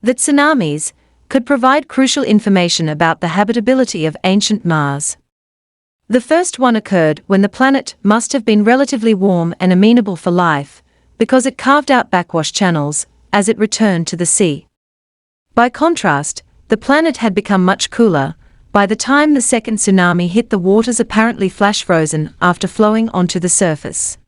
that tsunamis could provide crucial information about the habitability of ancient Mars. The first one occurred when the planet must have been relatively warm and amenable for life, because it carved out backwash channels as it returned to the sea. By contrast, the planet had become much cooler by the time the second tsunami hit, the waters apparently flash frozen after flowing onto the surface.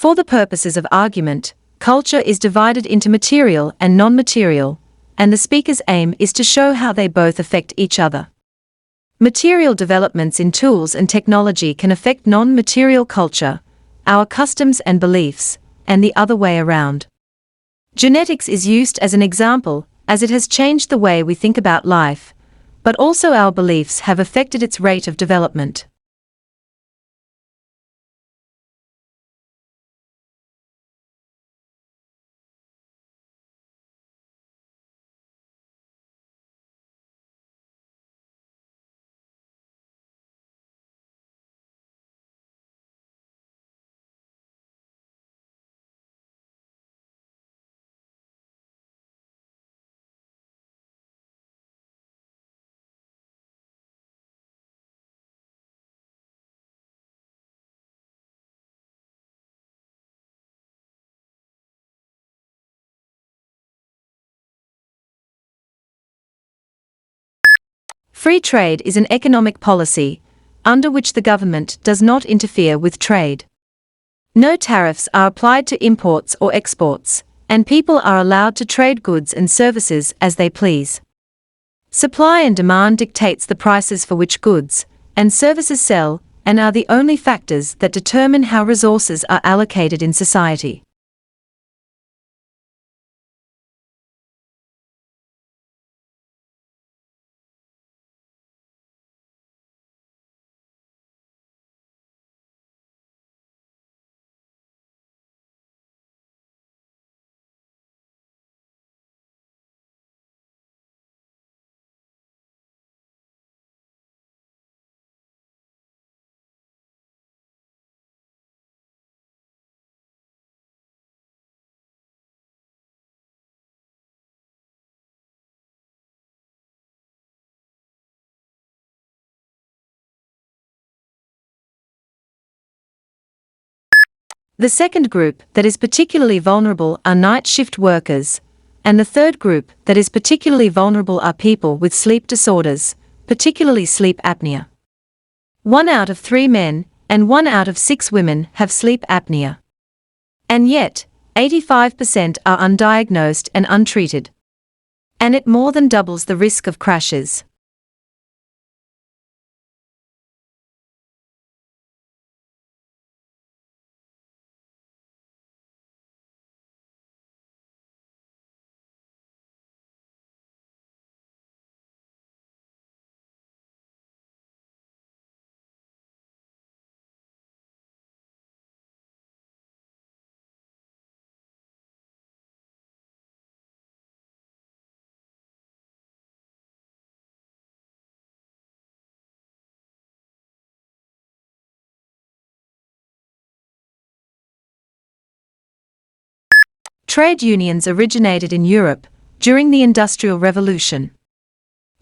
For the purposes of argument, culture is divided into material and non-material, and the speaker's aim is to show how they both affect each other. Material developments in tools and technology can affect non-material culture, our customs and beliefs, and the other way around. Genetics is used as an example, as it has changed the way we think about life, but also our beliefs have affected its rate of development. Free trade is an economic policy under which the government does not interfere with trade. No tariffs are applied to imports or exports, and people are allowed to trade goods and services as they please. Supply and demand dictates the prices for which goods and services sell, and are the only factors that determine how resources are allocated in society. The second group that is particularly vulnerable are night shift workers, and the third group that is particularly vulnerable are people with sleep disorders, particularly sleep apnea. 1 out of 3 men and 1 out of 6 women have sleep apnea. And yet, 85% are undiagnosed and untreated. And it more than doubles the risk of crashes. Trade unions originated in Europe during the Industrial Revolution.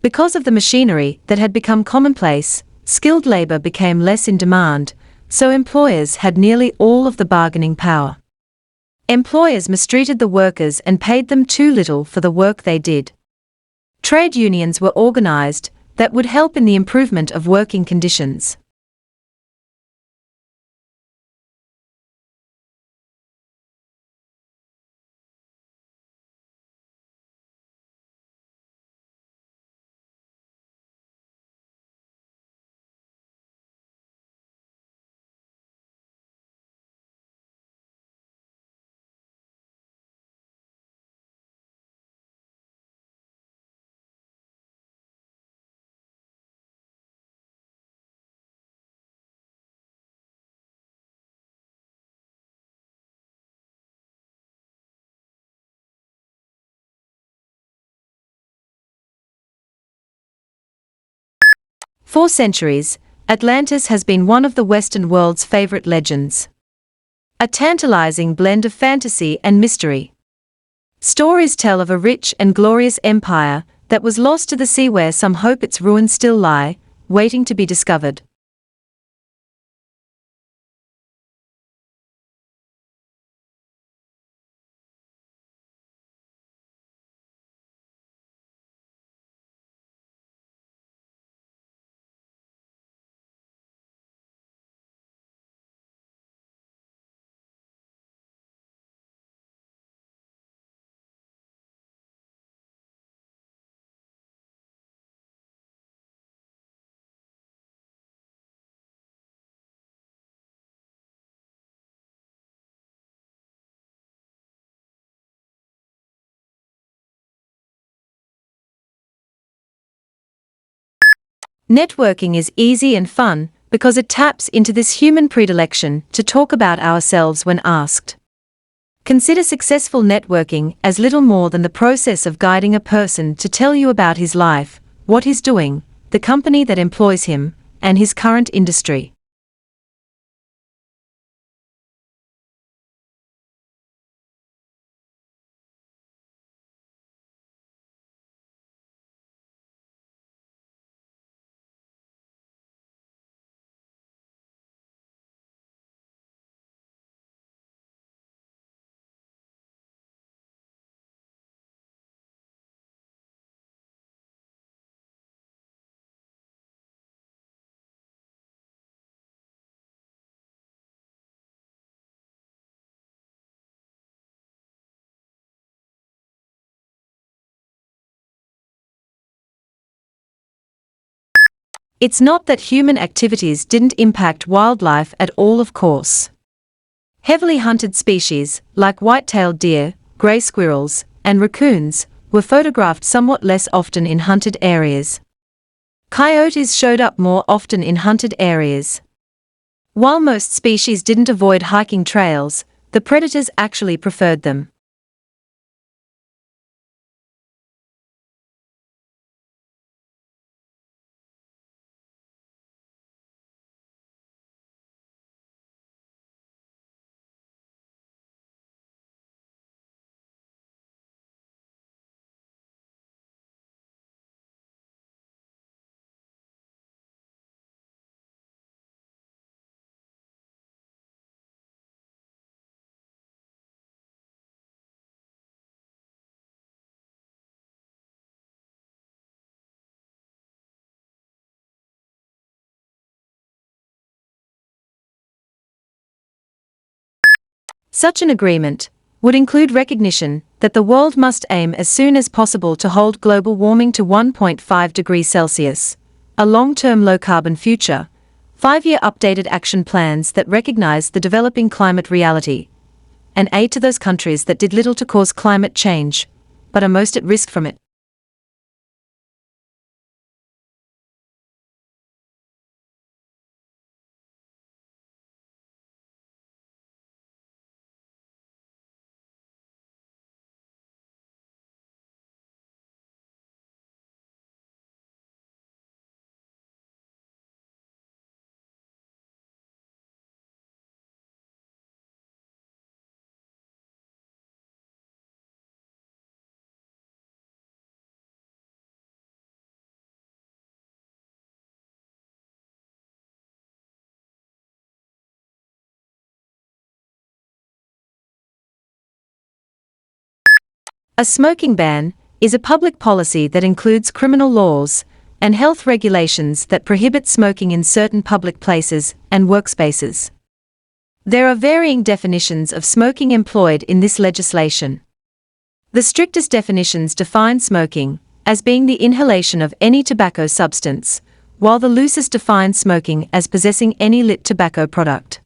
Because of the machinery that had become commonplace, skilled labor became less in demand, so employers had nearly all of the bargaining power. Employers mistreated the workers and paid them too little for the work they did. Trade unions were organized that would help in the improvement of working conditions. For centuries, Atlantis has been one of the Western world's favorite legends. A tantalizing blend of fantasy and mystery. Stories tell of a rich and glorious empire that was lost to the sea, where some hope its ruins still lie, waiting to be discovered. Networking is easy and fun because it taps into this human predilection to talk about ourselves when asked. Consider successful networking as little more than the process of guiding a person to tell you about his life, what he's doing, the company that employs him, and his current industry. It's not that human activities didn't impact wildlife at all, of course. Heavily hunted species, like white-tailed deer, grey squirrels, and raccoons, were photographed somewhat less often in hunted areas. Coyotes showed up more often in hunted areas. While most species didn't avoid hiking trails, the predators actually preferred them. Such an agreement would include recognition that the world must aim as soon as possible to hold global warming to 1.5 degrees Celsius, a long-term low-carbon future, 5-year updated action plans that recognize the developing climate reality, and aid to those countries that did little to cause climate change, but are most at risk from it. A smoking ban is a public policy that includes criminal laws and health regulations that prohibit smoking in certain public places and workspaces. There are varying definitions of smoking employed in this legislation. The strictest definitions define smoking as being the inhalation of any tobacco substance, while the loosest define smoking as possessing any lit tobacco product.